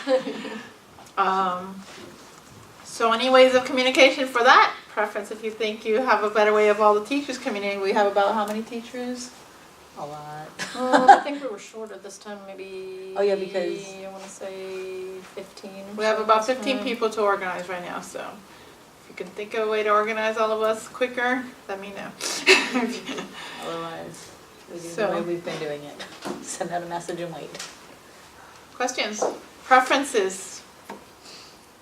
So any ways of communication for that? Preference if you think you have a better way of all the teachers communicating. We have about how many teachers? A lot. I think we were shorter this time, maybe. Oh, yeah, because- I want to say 15. We have about 15 people to organize right now, so if you can think of a way to organize all of us quicker, let me know. Otherwise, we do So- the way we've been doing it. Send out a message and wait. Questions? Preferences?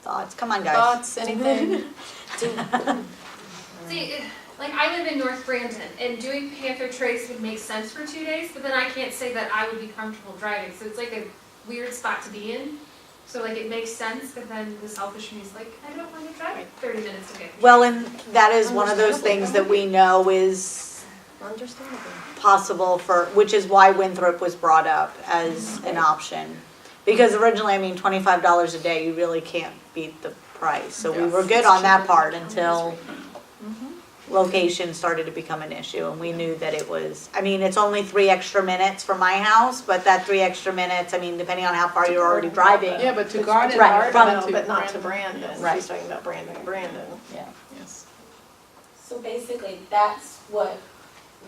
Thoughts? Come on, guys. Thoughts, anything? See, like I live in North Brandon, and doing Panther Trace would make sense for 2 days, but then I can't say that I would be comfortable driving, so it's like a weird spot to be in. So like it makes sense, but then the selfish me is like, I don't want to drive 30 minutes to get there. Well, and that is one of those things that we know is Understandable. possible which is why Winthrop was brought up as an option. Because originally, $25 a day, you really can't beat the price. So we were good on that part until location started to become an issue. And we knew that it was, it's only 3 extra minutes from my house, but that 3 extra minutes, depending on how far you're already driving. Yeah, but to Garden, Right, No, but not to Brandon. Right. She's talking about Brandon. Yeah. Yes. So basically, that's what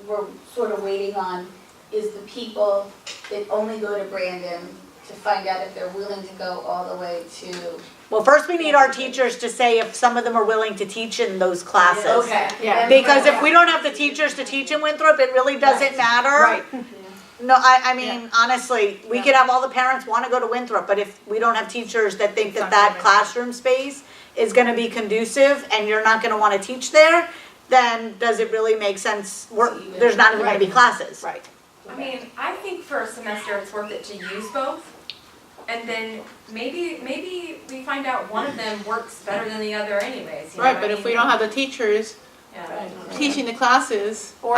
we're sort of waiting on, is the people that only go to Brandon to find out if they're willing to go all the way to. Well, first we need our teachers to say if some of them are willing to teach in those classes. Okay. Yeah. Because if we don't have the teachers to teach in Winthrop, it really doesn't matter. Right. No, honestly, we could have all the parents want to go to Winthrop, but if we don't have teachers that think that that classroom space is going to be conducive and you're not going to want to teach there, then does it really make sense? There's not even going to be classes. Right. I think for a semester it's worth it to use both. And then maybe we find out one of them works better than the other anyways. You know Right, what but I if we mean? don't have the teachers Yeah. teaching the classes, Or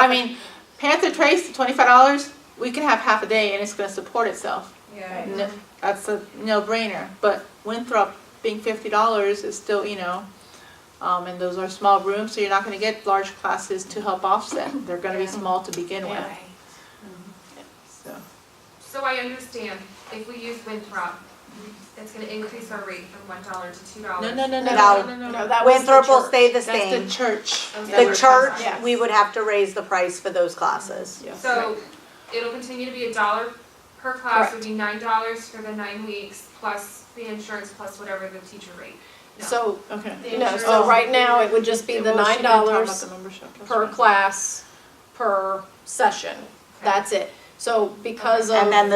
Panther Trace, $25, we can have half a day and it's going to support itself. Yeah. No, that's a no-brainer. But Winthrop being $50 is still, and those are small rooms, so you're not going to get large classes to help offset. They're going to be small to begin with. So I understand, if we use Winthrop, it's gonna increase our rate from $1 to $2. No. No, that was the Winthrop will church. stay the That's same. the church. The church, Yes. we would have to raise the price for those classes. Yes. So it'll continue to be $1 per class, would be $9 for the 9 weeks, plus the insurance, plus whatever the teacher rate. No. So, Okay. so right now it would just be the Well, she didn't talk about $9 the membership, that's per right. class, per session. That's it. So because of. And then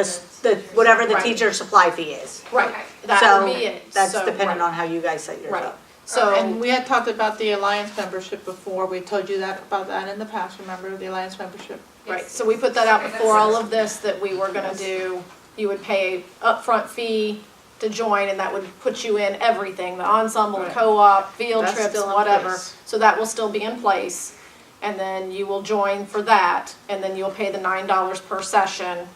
whatever the Right. teacher supply fee is. Right, Okay. that So would be it. that's So, dependent right, on how you guys set yours Right. up. So. And we had talked about the Alliance membership before. We told you about that in the past, remember, the Alliance membership? Right, so we put that out before all of this, that we were gonna do, you would pay upfront fee to join, and that would put you in everything, the ensemble, Right. co-op, field That's trips, still in whatever. place. So that will still be in place, and then you will join for that, and then you'll pay the $9 per session,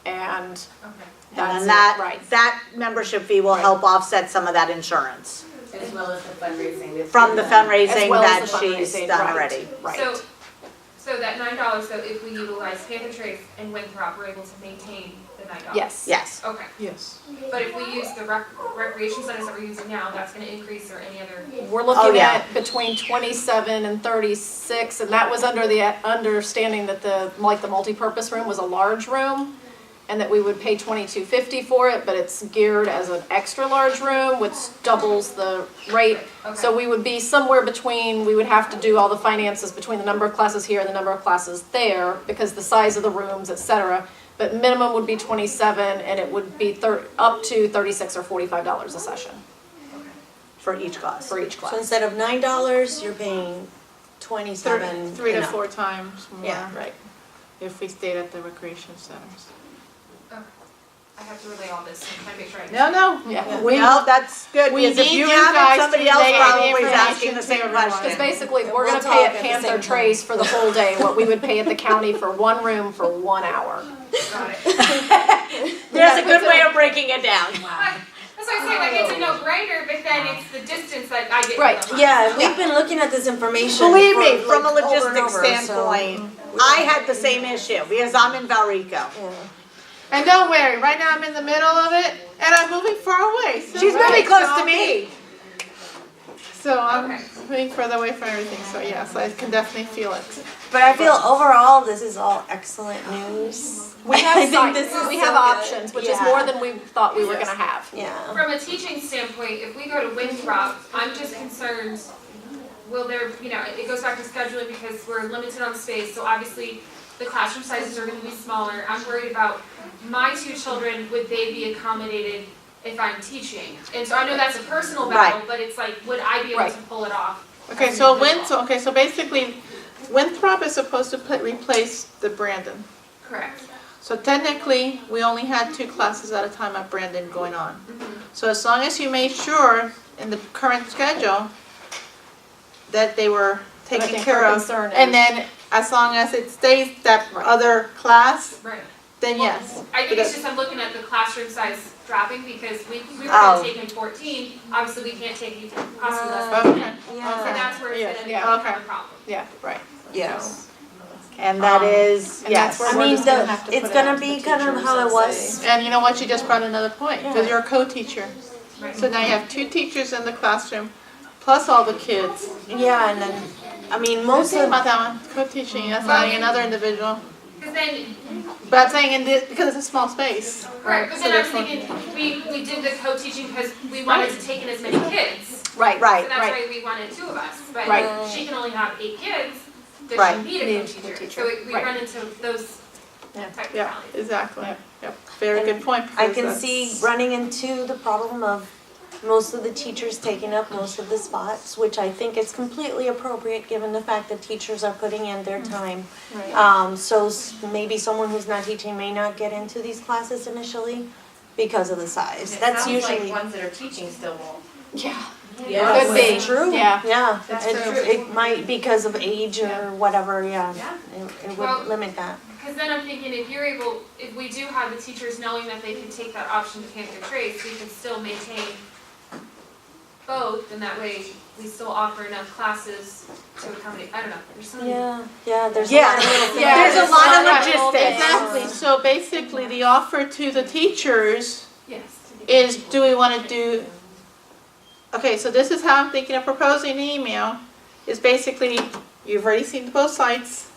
and Okay. that's And it, then right. that membership fee will help offset some of that insurance As well as the fundraising. that's from the been done. fundraising As well that as the she's fundraising, done right. already. Right. So that $9, so if we utilize Panther Trace and Winthrop, we're able to maintain the $9? Yes. Yes. Okay, Yes. but if we use the recreation centers that we're using now, that's gonna increase or any other? We're looking yeah. at between 27 and 36, and that was under the understanding that the multipurpose room was a large room. and that we would pay $22.50 for it, but it's geared as an extra large room, which doubles the rate. So we would be somewhere between, we would have to do all the finances between the number of classes here and the number of classes there, because the size of the rooms, et cetera. But minimum would be 27, and it would be up to $36 or $45 a session For each class. for each So class. instead of $9, you're paying 27. Three to and up. 4 times more. Yeah. Right. If we stayed at the recreation centers. I have to relay all this, I'm trying to make sure I. No, Yeah. Well, that's good, we because if need you you have guys it, somebody to else relay the probably is information asking the to same everyone. Because question. basically, we're We'll gonna talk pay at at the Panther same time. Trace for the whole day, what we would pay at the county for one room for 1 hour. Got it. There's a good way of breaking it down. Wow. That's why I say, like, it's a no-brainer, but then it's the distance that I get. Right. from the Yeah, we've been looking at this information. Believe for, me, from a like, over and logistics over, so- standpoint, I had the same issue, because I'm in Valrico. Yeah. And don't worry, right now I'm in the middle of it, and I'm moving far away. So She's really close to me. So I'm moving further away from everything, so yes, I can definitely feel it. But I feel overall, this is all excellent news. We have I think sites, this is we so have good. options, which is Yeah. more than we thought we were gonna have. Yeah. From a teaching standpoint, if we go to Winthrop, I'm just concerned, will there, it goes back to scheduling because we're limited on space, so obviously the classroom sizes are gonna be smaller. I'm worried about my 2 children, would they be accommodated if I'm teaching? And so I know that's a personal battle, but it's like, would I be able to pull it off? Okay, so so basically, Winthrop is supposed to replace the Brandon. Correct. So technically, we only had 2 classes at a time at Brandon going on. So as long as you made sure in the current schedule that they were But I taken think care our of, concern is- and then as long as it stays that other class, Right. then yes. I think it's just I'm looking at the classroom size dropping because we were Oh. gonna take in 14, obviously we can't take you possibly less than Okay. 10. So Yeah. that's where it's Yeah. gonna Yeah. become a problem. Yeah, right. Yes. And that is, and yes. that's where I we're mean, just gonna have to it's put it gonna out to be the kind of teachers how and it was. say- And you know what, you just brought another point, because Yeah. you're a co-teacher. Right. So now you have 2 teachers in the classroom, plus all the kids. Yeah, and then, I mean, most Think of, about that one, co-teaching, that's adding another individual. Because then, But I'm saying in this, because it's a small space. right, but So then I was therefore- thinking, we did the co-teaching because we wanted to take in as many kids. Right. Right. So that's why we wanted 2 of us, but Right. she can only have 8 kids, does Right. she need a Need a co-teacher? co-teacher. So we Right. run into those Yeah, technicalities. exactly. Yep, very good point. I because can that's- see running into the problem of most of the teachers taking up most of the spots, which I think is completely appropriate given the fact that teachers are putting in their time. Right. So maybe someone who's not teaching may not get into these classes initially because of the size. It That's sounds usually. like ones that are teaching still won't. Yeah. Yeah, Could be. True. Yeah. Yeah, That's it, true. it might because of age or whatever, yeah. Yeah. It Well- would limit that. Because then I'm thinking if we do have the teachers knowing that they can take that option to Panther Trace, we can still maintain both, and that way we still offer enough classes to accommodate, I don't know, there's so many. Yeah, there's a Yeah. lot of little things. Yeah, There's a lot of logistics. Exactly, so basically the offer to the teachers Yes. is, do we want to do, okay, so this is how I'm thinking of proposing an email, is basically, you've already seen both sites.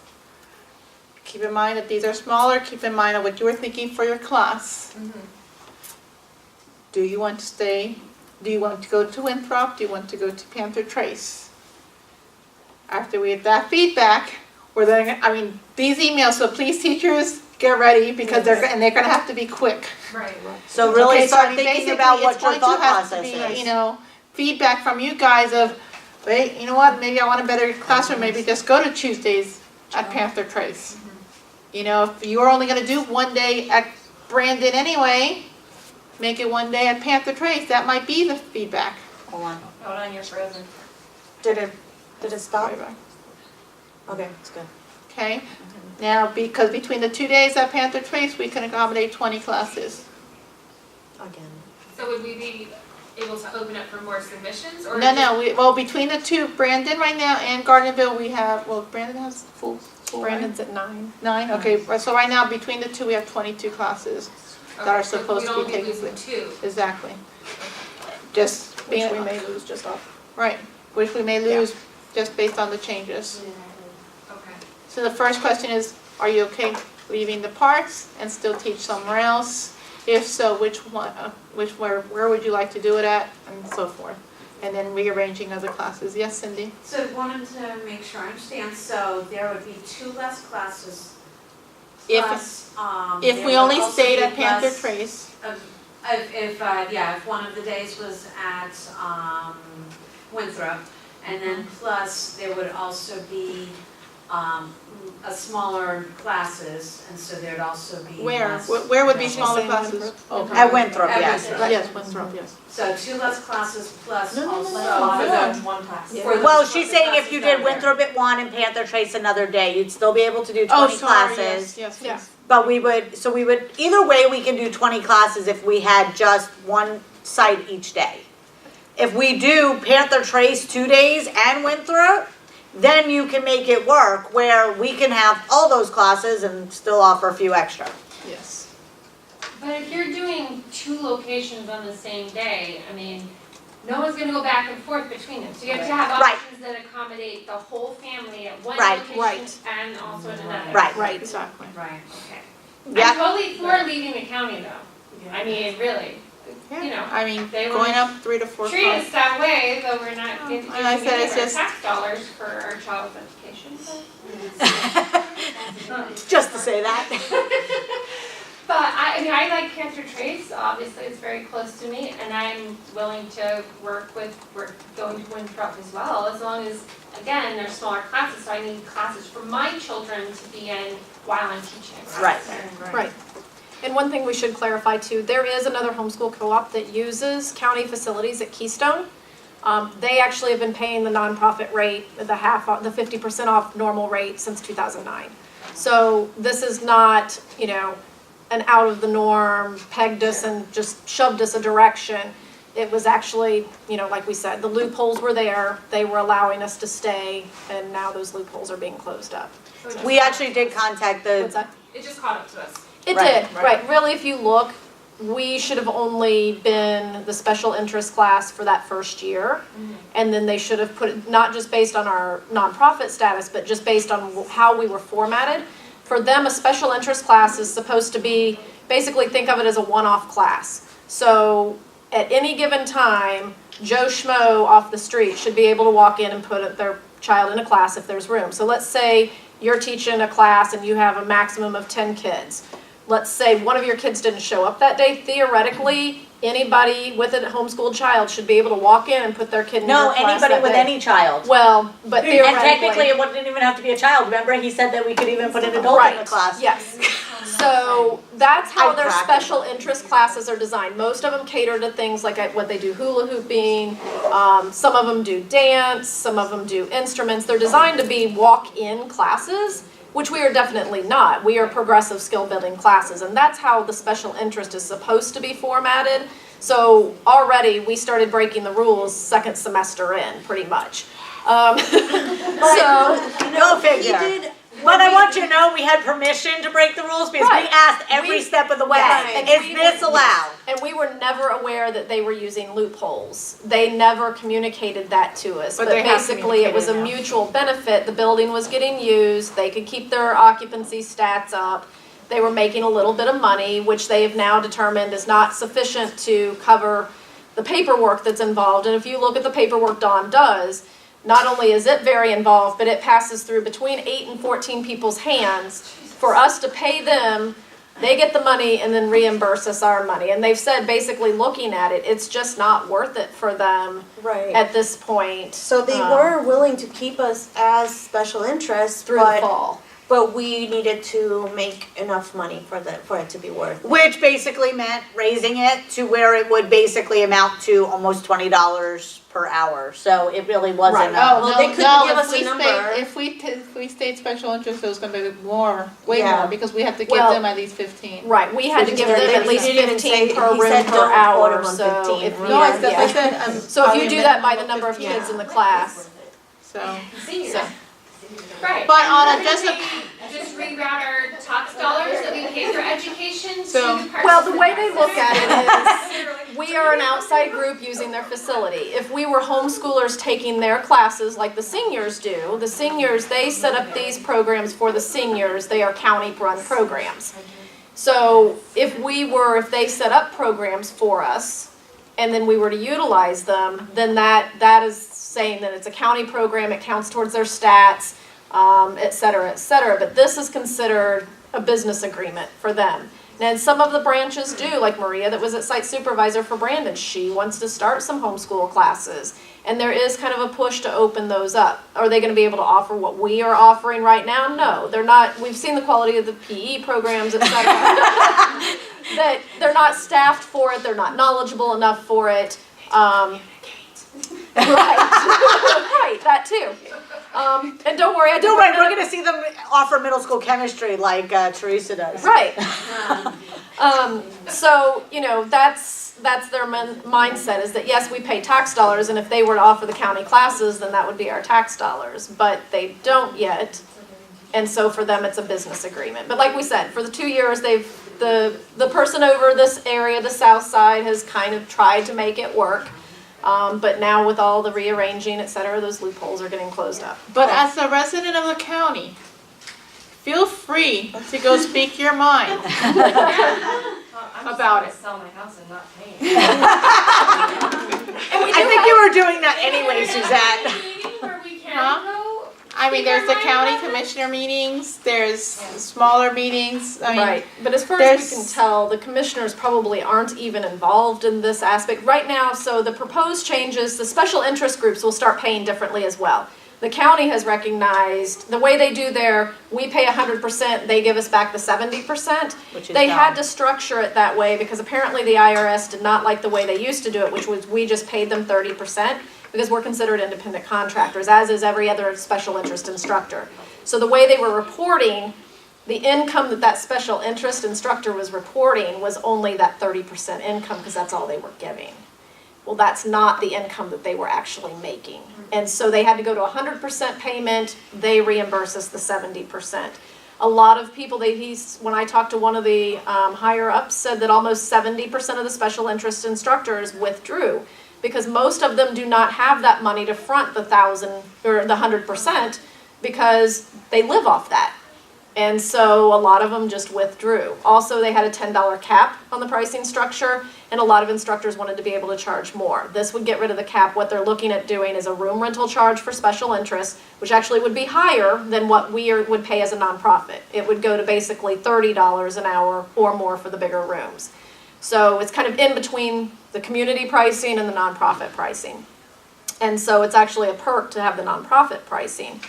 Keep in mind that these are smaller, keep in mind what you were thinking for your class. Do you want to stay, do you want to go to Winthrop, do you want to go to Panther Trace? After we get that feedback, we're then, these emails, so please teachers, get ready, because they're gonna have to be quick. Right. So really Okay, start I mean, thinking basically, about what it's your going to thought have to process be, is. Feedback from you guys of, wait, you know what, maybe I want a better classroom, maybe just go to Tuesdays at Panther Trace. If you're only gonna do 1 day at Brandon anyway, make it 1 day at Panther Trace, that might be the feedback. Hold on. Hold on, you're frozen. Did it stop? Right back. Okay, it's good. Okay, now, because between the 2 days at Panther Trace, we can accommodate 20 classes. Again. So would we be able to open up for more submissions, or? No, between the 2, Brandon right now and Gardenville, we have, Brandon has full, right? Brandon's at 9. 9, okay, so right now, between the 2, we have 22 classes that are supposed to be taken. We'd only be losing 2. Exactly. Just Which being, we may lose just off. right, which we may lose just based on the changes. Okay. So the first question is, are you okay leaving the parks and still teach somewhere else? If so, which one, where would you like to do it at, and so forth? And then rearranging other classes. Yes, Cindy? So wanted to make sure I understand, so there would be 2 less classes If- plus, If there we would only also stayed be at Panther less- Trace, If one of the days was at Winthrop, and then plus there would also be a smaller classes, and so there'd also be where? less. Where would be buildings. smaller Same classes? Winthrop. Okay. At Winthrop, At yes. Winthrop. Yes, Winthrop, yes. So 2 less classes plus No, no, also. no. For one class. the- for the- Well, for she's the saying if you classes did that are Winthrop at 1 and Panther Trace another day, you'd still be able to do Oh, 20 sorry, classes. yes, Yeah. yes. But we would, either way, we can do 20 classes if we had just one site each day. If we do Panther Trace 2 days and Winthrop, then you can make it work where we can have all those classes and still offer a few extra. Yes. But if you're doing 2 locations on the same day, I mean, no one's gonna go back and forth between them. So you have to have Right. options that accommodate the whole family at one Right. location Right. and also in another. Right. Right, exactly. Right, okay. Yeah. I'm totally for leaving the county though. I mean, really, you know, I mean, they going wanna up 3 to 4 treat classes. us that way, though we're not getting and I said it's our just- tax dollars for our child's education. Just to say that. But I mean, I like Panther Trace, obviously it's very close to me, and I'm willing to work going to Winthrop as well, as long as, again, they're smaller classes, so I need classes for my children to be in while I'm teaching. Right. Right. And one thing we should clarify too, there is another homeschool co-op that uses county facilities at Keystone. They actually have been paying the nonprofit rate, the 50% off normal rate since 2009. So this is not, an out of the norm, pegged us and just shoved us a direction. It was actually, like we said, the loopholes were there, they were allowing us to stay, and now those loopholes are being closed up. We actually did contact What's the, that? It just caught up to us. It Right, did, right. Really, if you look, we should have only been the special interest class for that first year. And then they should have put it, not just based on our nonprofit status, but just based on how we were formatted. For them, a special interest class is supposed to be, basically think of it as a one-off class. So at any given time, Joe Schmo off the street should be able to walk in and put their child in a class if there's room. So let's say you're teaching a class and you have a maximum of 10 kids. Let's say one of your kids didn't show up that day. Theoretically, anybody with a homeschooled child should be able to walk in and put their kid in your class anybody that with day. any child. Well, but And theoretically. technically, it didn't even have to be a child. Remember, he said that we could even put an adult in the class. Yes. So that's how I'm their cracking. special interest classes are designed. Most of them cater to things like what they do hula hooping. Some of them do dance. Some of them do instruments. They're designed to be walk-in classes, which we are definitely not. We are progressive skill building classes, and that's how the special interest is supposed to be formatted. So already we started breaking the rules second semester in, pretty much. Go figure. But I want you to know we had permission to break the rules because we Right. asked every step of the way. And Is we this were- allowed? And we were never aware that they were using loopholes. They never communicated that to us. But But they have basically, it was a communicated now. mutual benefit. The building was getting used. They could keep their occupancy stats up. They were making a little bit of money, which they have now determined is not sufficient to cover the paperwork that's involved. And if you look at the paperwork Dawn does, not only is it very involved, but it passes through between 8 and 14 people's hands for us to pay them. They get the money and then reimburse us our money. And they've said, basically looking at it, it's just not worth it for them Right. at this point. So they were willing to keep us as special interest, Through the fall. but we needed to make enough money for it to be worth it. Which basically meant raising it to where it would basically amount to almost $20 per hour. So it really wasn't. Right. a- Well, they couldn't give us a if number. If we stayed special interest, it was gonna be more, way Yeah. more, because we have to give Well, them at least 15. Right, we had to Which give is them their- at least he didn't 15 say- per he room said per don't quote hour, him on so 15. if No, I you, said, Yeah. I said, so if probably you a do that by the minimum number of 15. kids in the class, So, Seniors. so, Right. But on a And just a- maybe just reroute our tax dollars that we pay for education to So- the parks. Well, the way they look at it is, we are an outside group using their facility. If we were homeschoolers taking their classes like the seniors do, the seniors, they set up these programs for the seniors, they are county-run programs. So if they set up programs for us, and then we were to utilize them, then that is saying that it's a county program, it counts towards their stats, et cetera, et cetera. But this is considered a business agreement for them. And some of the branches do, like Maria that was at site supervisor for Brandon, she wants to start some homeschool classes. And there is kind of a push to open those up. Are they going to be able to offer what we are offering right now? No, they're not. We've seen the quality of the PE programs, et cetera. That they're not staffed for it, they're not knowledgeable enough for it. Right, that too. And don't worry, we're gonna see them offer middle school chemistry like Teresa does. Right. So, that's their mindset is that yes, we pay tax dollars, and if they were to offer the county classes, then that would be our tax dollars. But they don't yet, and so for them it's a business agreement. But like we said, for the 2 years, the person over this area, the south side, has kind of tried to make it work. But now with all the rearranging, et cetera, those loopholes are getting closed up. But as a resident of the county, feel free to go speak your mind about it. Sell my house and not pay. I think you were doing that anyway, Suzette. Where we can Huh? go. I mean, there's the county commissioner meetings, there's smaller meetings, I mean. Right, but as far as we can tell, the commissioners probably aren't even involved in this aspect. Right now, so the proposed changes, the special interest groups will start paying differently as well. The county has recognized, the way they do we pay 100%, they give us back the 70%. They had to structure it that way because apparently the IRS did not like the way they used to do it, which was we just paid them 30%. Because we're considered independent contractors, as is every other special interest instructor. So the way they were reporting, the income that special interest instructor was reporting was only that 30% income because that's all they were giving. Well, that's not the income that they were actually making. And so they had to go to 100% payment, they reimburse us the 70%. A lot of people, when I talked to one of the higher ups, said that almost 70% of the special interest instructors withdrew. Because most of them do not have that money to front the 1,000 or the 100% because they live off that. And so a lot of them just withdrew. Also, they had a $10 cap on the pricing structure, and a lot of instructors wanted to be able to charge more. This would get rid of the cap. What they're looking at doing is a room rental charge for special interest, which actually would be higher than what we would pay as a nonprofit. It would go to basically $30 an hour or more for the bigger rooms. So it's kind of in between the community pricing and the nonprofit pricing. And so it's actually a perk to have the nonprofit pricing.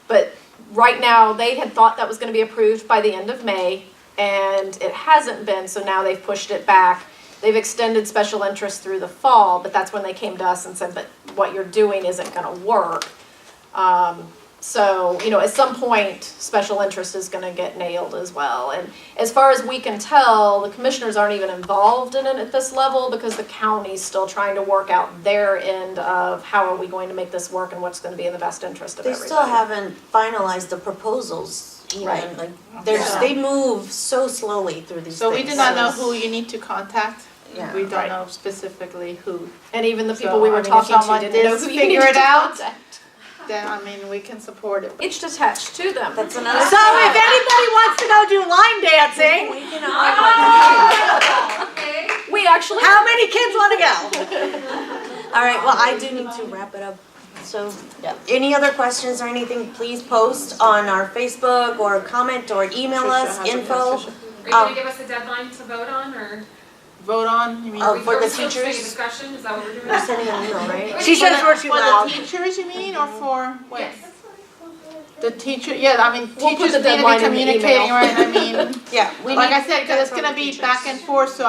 But right now, they had thought that was going to be approved by the end of May, and it hasn't been, so now they've pushed it back. They've extended special interest through the fall, but that's when they came to us and said, but what you're doing isn't going to work. So, at some point, special interest is going to get nailed as well. And as far as we can tell, the commissioners aren't even involved in it at this level because the county's still trying to work out their end of how are we going to make this work and what's going to be in the best interest of They everybody. still haven't finalized the proposals even. Right. Like they move so slowly through these So things. we do not know who you need to contact. Yeah. We don't know specifically who. And even the people So, we were if talking to someone didn't know did who you figure needed it to out, contact. then we can support it. It's attached to them. That's another So if anybody wants to go do line dancing, we can We actually how many kids want to go? All right, well, I do need to wrap it up. So, any other questions or anything, please post on our Facebook or comment or email us, info. Are you gonna give us a deadline to vote on, or? Vote on, you mean? Oh, for Are the we still taking teachers? discussion, is that what we're doing? We're sending an email, right? She says we're too For loud. the teachers, you mean, or for what? Yes. The teacher, yeah, We'll put teachers the need to be deadline in the communicating, email. right, Yeah, we like need I said, because it's from gonna the be teachers. back and forth, so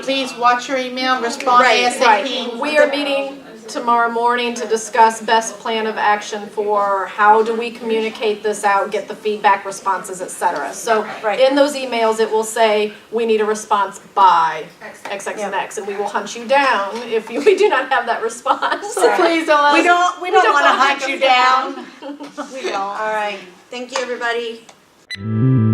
please watch your email, respond ASAP. Right. We are meeting tomorrow morning to discuss best plan of action for how do we communicate this out, get the feedback, responses, etc. So in those emails, it will say, we need a response by X, and X, and we will hunt you down if we do not have that response. So please don't let We us. don't want to wanna hunt you down. We don't. All right, thank you, everybody. 2.